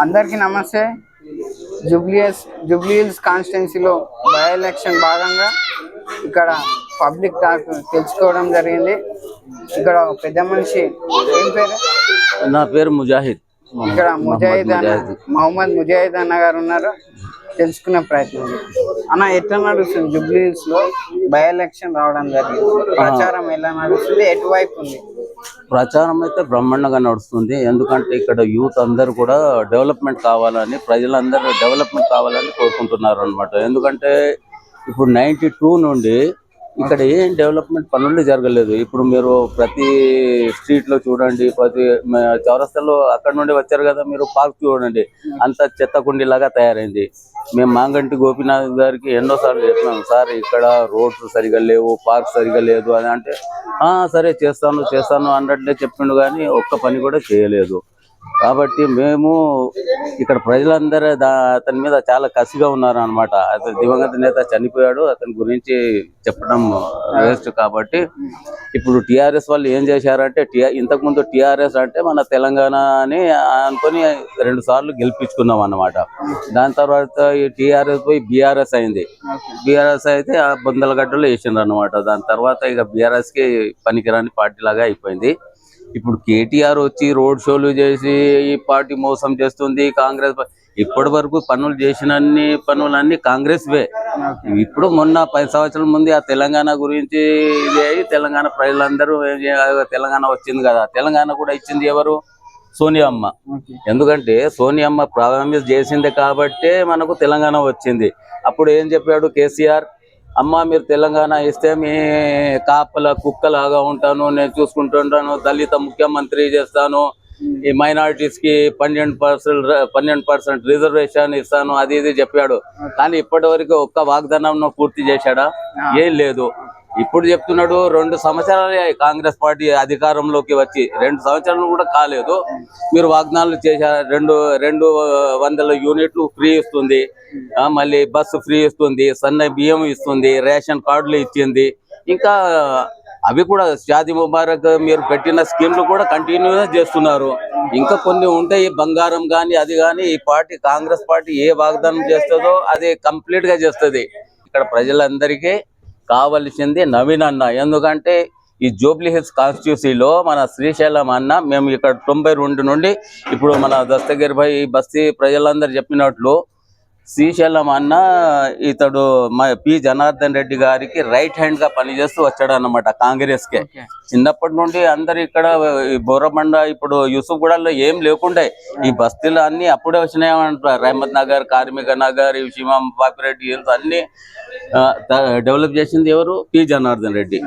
అందరికీ నమస్తే. జూబ్లీహిల్స్ కాన్స్టిట్యున్సీలో బై ఎలక్షన్ భాగంగా ఇక్కడ పబ్లిక్ టాక్ తెలుసుకోవడం జరిగింది. ఇక్కడ పెద్ద మనిషి ఏం పేరు? నా పేరు ముజాహిద్. ఇక్కడ మహమ్మద్ ముజాహిద్ అన్న గారు ఉన్నారు. తెలుసుకునే ప్రయత్నం అన్న, ఎట్లా నడుస్తుంది జూబ్లీహిల్స్ లో బై ఎలక్షన్ రావడం జరిగింది? ప్రచారం ఎలా నడుస్తుంది? ఎటువైపు ఉంది? ప్రచారం అయితే బ్రహ్మాండంగా నడుస్తుంది. ఎందుకంటే ఇక్కడ యూత్ అందరూ కూడా డెవలప్మెంట్ కావాలని, ప్రజలందరూ డెవలప్మెంట్ కావాలని కోరుకుంటున్నారు అనమాట. ఎందుకంటే ఇప్పుడు 92 నుండి ఇక్కడ ఏం డెవలప్మెంట్ పనులు జరగలేదు. ఇప్పుడు మీరు ప్రతి స్ట్రీట్ లో చూడండి, ప్రతి చౌరస్తాలో అక్కడ నుండి వచ్చారు కదా, మీరు పార్క్ చూడండి, అంత చెత్త కుండీలాగా తయారైంది. మేము మాంగంటి గోపీనాథ్ గారికి ఎన్నోసార్లు చెప్పినాం, సార్ ఇక్కడ రోడ్స్ సరిగా లేవు, పార్క్ సరిగా లేదు అని అంటే, సరే చేస్తాను అన్నట్లే చెప్పిండు, కానీ ఒక్క పని కూడా చేయలేదు. కాబట్టి మేము ఇక్కడ ప్రజలందరూ అతని మీద చాలా కసిగా ఉన్నారు అనమాట. అతను దివంగత నేత చనిపోయాడు, అతని గురించి చెప్పడం వేస్ట్. కాబట్టి ఇప్పుడు టీఆర్ఎస్ వాళ్ళు ఏం చేశారంటే, ఇంతకుముందు టీఆర్ఎస్ అంటే మన తెలంగాణ అని అనుకొని 2 సార్లు గెలిపించుకున్నాం అన్నమాట. దాని తర్వాత ఈ టీఆర్ఎస్ పోయి బీఆర్ఎస్ అయింది. బీఆర్ఎస్ అయితే ఆ బొందలగడ్డలో వేసిండ్రు అనమాట. దాని తర్వాత ఇక బీఆర్ఎస్ కి పనికిరాని పార్టీ లాగా అయిపోయింది. ఇప్పుడు కేటీఆర్ వచ్చి రోడ్ షోలు చేసి ఈ పార్టీ మోసం చేస్తుంది, కాంగ్రెస్ ఇప్పటి వరకు పనులు చేసినన్ని పనులన్నీ కాంగ్రెస్ వే. ఇప్పుడు మొన్న 10 సంవత్సరాల ముందు ఆ తెలంగాణ గురించి ఇది అయ్యి తెలంగాణ ప్రజలందరూ తెలంగాణ వచ్చింది కదా, తెలంగాణ కూడా ఇచ్చింది ఎవరు? సోనియమ్మ. ఎందుకంటే సోనియమ్మ ప్రారంభం చేసిందే కాబట్టే మనకు తెలంగాణ వచ్చింది. అప్పుడు ఏం చెప్పాడు కేసీఆర్? అమ్మ మీరు తెలంగాణ ఇస్తే మీ కాపల కుక్కలాగా ఉంటాను, నేను చూసుకుంటుంటాను, దళిత ముఖ్యమంత్రి చేస్తాను, ఈ మైనారిటీస్ కి 12% రిజర్వేషన్ ఇస్తాను, అది ఇది చెప్పాడు. కానీ ఇప్పటి వరకు ఒక్క వాగ్దానం పూర్తి చేశాడా? ఏం లేదు. ఇప్పుడు చెప్తున్నాడు 2 సంవత్సరాలే కాంగ్రెస్ పార్టీ అధికారంలోకి వచ్చి, 2 సంవత్సరాలు కూడా కాలేదు, మీరు వాగ్దానాలు చేశారు. 200 యూనిట్లు ఫ్రీ ఇస్తుంది, మళ్ళీ బస్సు ఫ్రీ ఇస్తుంది, సన్న బియ్యం ఇస్తుంది, రేషన్ కార్డులు ఇచ్చింది. ఇంకా అవి కూడా షాదీ ముబారక్ మీరు పెట్టిన స్కీమ్లు కూడా కంటిన్యూగా చేస్తున్నారు. ఇంకా కొన్ని ఉంటాయి, బంగారం కానీ అది కానీ. ఈ పార్టీ కాంగ్రెస్ పార్టీ ఏ వాగ్దానం చేస్తుందో అది కంప్లీట్ గా చేస్తుంది. ఇక్కడ ప్రజలందరికీ కావలసింది నవీన్ అన్న. ఎందుకంటే ఈ జూబ్లీహిల్స్ కాన్స్టిట్యూన్సీలో మన శ్రీశైలం అన్న, మేము ఇక్కడ 92 నుండి ఇప్పుడు మన దస్తగిరి భాయ్ బస్తీ ప్రజలందరూ చెప్పినట్లు శ్రీశైలం అన్న ఇతడు పి జనార్దన్ రెడ్డి గారికి రైట్ హ్యాండ్ గా పనిచేస్తూ వచ్చాడు అన్నమాట కాంగ్రెస్ కే. చిన్నప్పటి నుండి అందరు ఇక్కడ బోరబండ, ఇప్పుడు యూసుఫ్ గూడలో ఏం లేకుండే, ఈ బస్తీలు అన్ని అప్పుడే వచ్చినాయంటారు. రహమత్ నగర్, కార్మిక నగర్, శివం పాపిరెడ్డి హిల్స్ అన్ని డెవలప్ చేసింది ఎవరు? పి జనార్దన్ రెడ్డి.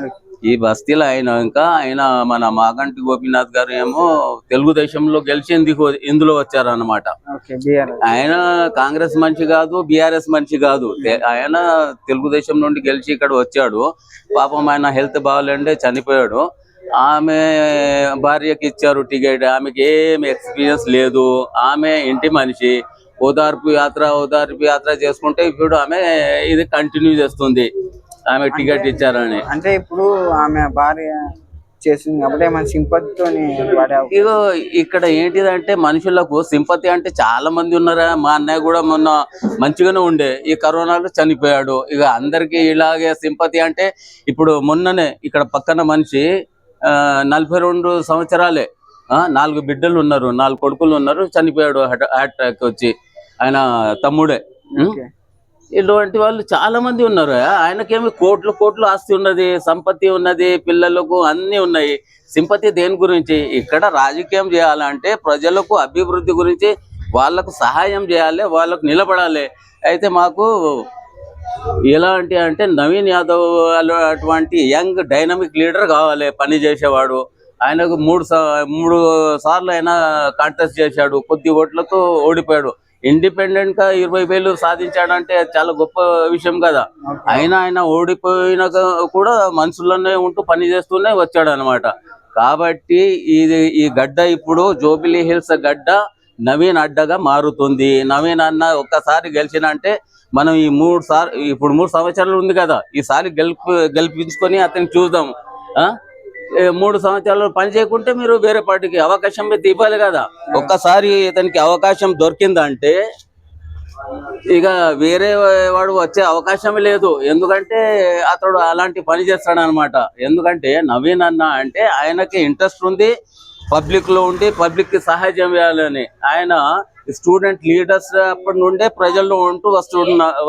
ఈ బస్తీలో అయినాక ఆయన మన మాగంటి గోపీనాథ్ గారు ఏమో తెలుగుదేశంలో గెలిచి ఇందులో వచ్చారన్నమాట. ఆయన కాంగ్రెస్ మనిషి కాదు, బీఆర్ఎస్ మనిషి కాదు, ఆయన తెలుగుదేశం నుండి గెలిచి ఇక్కడ వచ్చాడు. పాపం ఆయన హెల్త్ బాగాలేండే చనిపోయాడు. ఆమె భార్యకి ఇచ్చారు టికెట్. ఆమెకి ఏం ఎక్స్పీరియన్స్ లేదు, ఆమె ఇంటి మనిషి. ఓదార్పు యాత్ర చేసుకుంటే ఇప్పుడు ఆమె ఇది కంటిన్యూ చేస్తుంది, ఆమె టికెట్ ఇచ్చారని. అంటే ఇప్పుడు ఆమె భార్య చేసింది కాబట్టి మన సింపతితో. ఇగో ఇక్కడ ఏంటిదంటే మనుషులకు సింపతి అంటే చాలా మంది ఉన్నారా. మా అన్నయ్య కూడా మొన్న మంచిగానే ఉండే, ఈ కరోనాలో చనిపోయాడు. ఇక అందరికి ఇలాగే సింపతి అంటే, ఇప్పుడు మొన్ననే ఇక్కడ పక్కన మనిషి 42 సంవత్సరాలే, 4 బిడ్డలు ఉన్నారు, 4 కొడుకులు ఉన్నారు, చనిపోయాడు హార్ట్ అటాక్ వచ్చి. ఆయన తమ్ముడే. ఇటువంటి వాళ్ళు చాలా మంది ఉన్నారు. ఆయనకేమి కోట్లు ఆస్తి ఉన్నది, సంపత్తి ఉన్నది, పిల్లలకు అన్ని ఉన్నాయి. సింపతి దేని గురించి? ఇక్కడ రాజకీయం చేయాలంటే ప్రజలకు అభివృద్ధి గురించి, వాళ్ళకు సహాయం చేయాలి, వాళ్ళకు నిలబడాలి. అయితే మాకు ఎలాంటి అంటే నవీన్ యాదవ్ అటువంటి యంగ్ డైనమిక్ లీడర్ కావాలి, పని చేసేవాడు. ఆయనకు 3 సార్లు ఆయన కాంటెస్ట్ చేశాడు, కొద్ది ఓట్లతో ఓడిపోయాడు. ఇండిపెండెంట్ గా 20,000 సాధించాడంటే చాలా గొప్ప విషయం కదా. ఆయన ఓడిపోయినాక కూడా మనుషుల్లోనే ఉంటూ పని చేస్తూనే వచ్చాడు అనమాట. కాబట్టి ఈ గడ్డ ఇప్పుడు జూబ్లీహిల్స్ గడ్డ నవీన్ అడ్డగా మారుతుంది. నవీన్ అన్న ఒక్కసారి గెలిచినంటే మనం ఈ 3 సంవత్సరాలు ఉంది కదా, ఈసారి గెలిపించుకొని అతన్ని చూద్దాం. 3 సంవత్సరాలు పని చేయకుంటే మీరు వేరే పార్టీకి అవకాశం ఇవ్వాలి కదా. ఒక్కసారి ఇతనికి అవకాశం దొరికిందంటే ఇక వేరే వాడు వచ్చే అవకాశమే లేదు. ఎందుకంటే అతడు అలాంటి పని చేస్తాడు అనమాట. ఎందుకంటే నవీన్ అన్న అంటే ఆయనకి ఇంట్రెస్ట్ ఉంది, పబ్లిక్ లో ఉండి పబ్లిక్ కి సహాయం చేయాలని. ఆయన స్టూడెంట్ లీడర్స్ అప్పటి నుండే ప్రజల్లో ఉంటూ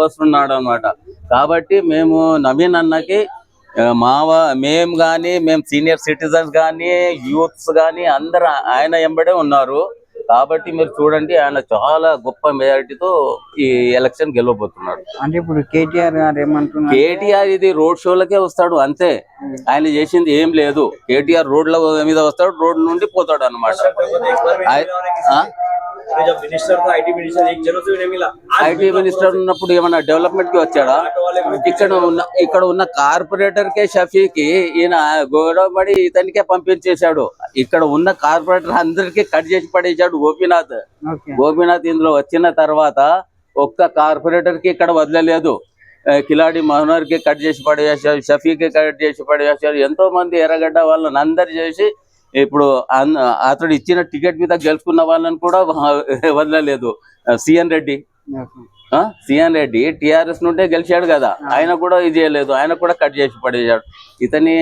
వస్తున్నాడు అనమాట. కాబట్టి మేము నవీన్ అన్నకి మేము సీనియర్ సిటిజన్స్ కానీ యూత్స్ కానీ అందరు ఆయన ఎంబడే ఉన్నారు. కాబట్టి మీరు చూడండి, ఆయన చాలా గొప్ప మెజారిటీతో ఈ ఎలక్షన్ గెలవబోతున్నాడు. అంటే ఇప్పుడు కేటీఆర్ గారు ఏమంటున్నారు? కేటీఆర్ ఇది రోడ్ షోలకే వస్తాడు అంతే, ఆయన చేసింది ఏం లేదు. కేటీఆర్ రోడ్ల మీద వస్తాడు, రోడ్ నుండి పోతాడు అనమాట. ఐటీ మినిస్టర్ ఉన్నప్పుడు ఏమన్నా డెవలప్మెంట్ కి వచ్చాడా? ఇక్కడ ఉన్న కార్పొరేటర్ కే షఫీకి ఈయన గొడవపడి ఇతనికే పంపించేశాడు. ఇక్కడ ఉన్న కార్పొరేటర్ అందరికీ కట్ చేసి పడేశాడు గోపీనాథ్. ఇందులో వచ్చిన తర్వాత ఒక్క కార్పొరేటర్ కి ఇక్కడ వదలలేదు. కిలాడి మనోహర్ కి కట్ చేసి పడేశారు, షఫీకి కట్ చేసి పడేశారు. ఎంతో మంది ఎర్రగడ్డ వాళ్ళని అందరు చేసి ఇప్పుడు అతడు ఇచ్చిన టికెట్ మీద గెలుచుకున్న వాళ్ళని కూడా వదలలేదు. సిఎన్ రెడ్డి టిఆర్ఎస్ నుండే గెలిచాడు కదా, ఆయన కూడా ఇది చేయలేదు, ఆయన కూడా కట్ చేసి పడేశాడు. ఇతని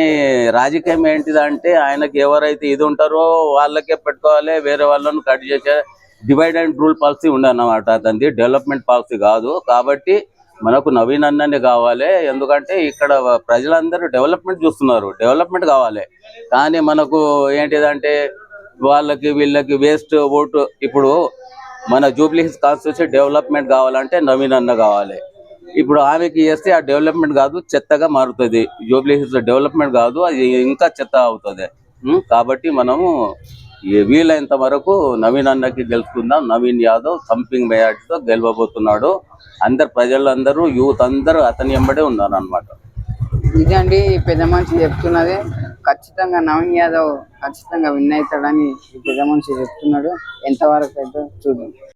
రాజకీయం ఏంటిదంటే ఆయనకి ఎవరైతే ఇది ఉంటారో వాళ్ళకే పెట్టుకోవాలి, వేరే వాళ్ళను కట్ చేసే డివైడ్ అండ్ రూల్ పాలసీ ఉండన్నమాట. అతనిది డెవలప్మెంట్ పాలసీ కాదు. కాబట్టి మనకు నవీన్ అన్ననే కావాలి. ఎందుకంటే ఇక్కడ ప్రజలందరూ డెవలప్మెంట్ చూస్తున్నారు, డెవలప్మెంట్ కావాలి. కానీ మనకు ఏంటిదంటే వాళ్ళకి వీళ్ళకి వేస్ట్ ఓటు. ఇప్పుడు మన జూబ్లీ హిల్స్ కాన్స్టిట్యూన్సీ డెవలప్మెంట్ కావాలంటే నవీన్ అన్న కావాలి. ఇప్పుడు ఆమెకి చేస్తే ఆ డెవలప్మెంట్ కాదు, చెత్తగా మారుతుంది. జూబ్లీ హిల్స్ డెవలప్మెంట్ కాదు, అది ఇంకా చెత్త అవుతుంది. కాబట్టి మనము వీలైనంత వరకు నవీన్ అన్నకి గెలుచుకుందాం. నవీన్ యాదవ్ సంపింగ్ మెజార్టీతో గెలవబోతున్నాడు. ప్రజలందరూ యూత్ అందరూ అతని వెంబడే ఉన్నారు అన్నమాట. ఇదండి పెద్ద మనిషి చెప్తున్నది. ఖచ్చితంగా నవీన్ యాదవ్ ఖచ్చితంగా విన్ అవుతాడని పెద్ద మనిషి చెప్తున్నాడు. ఎంతవరకు అయితే చూద్దాం.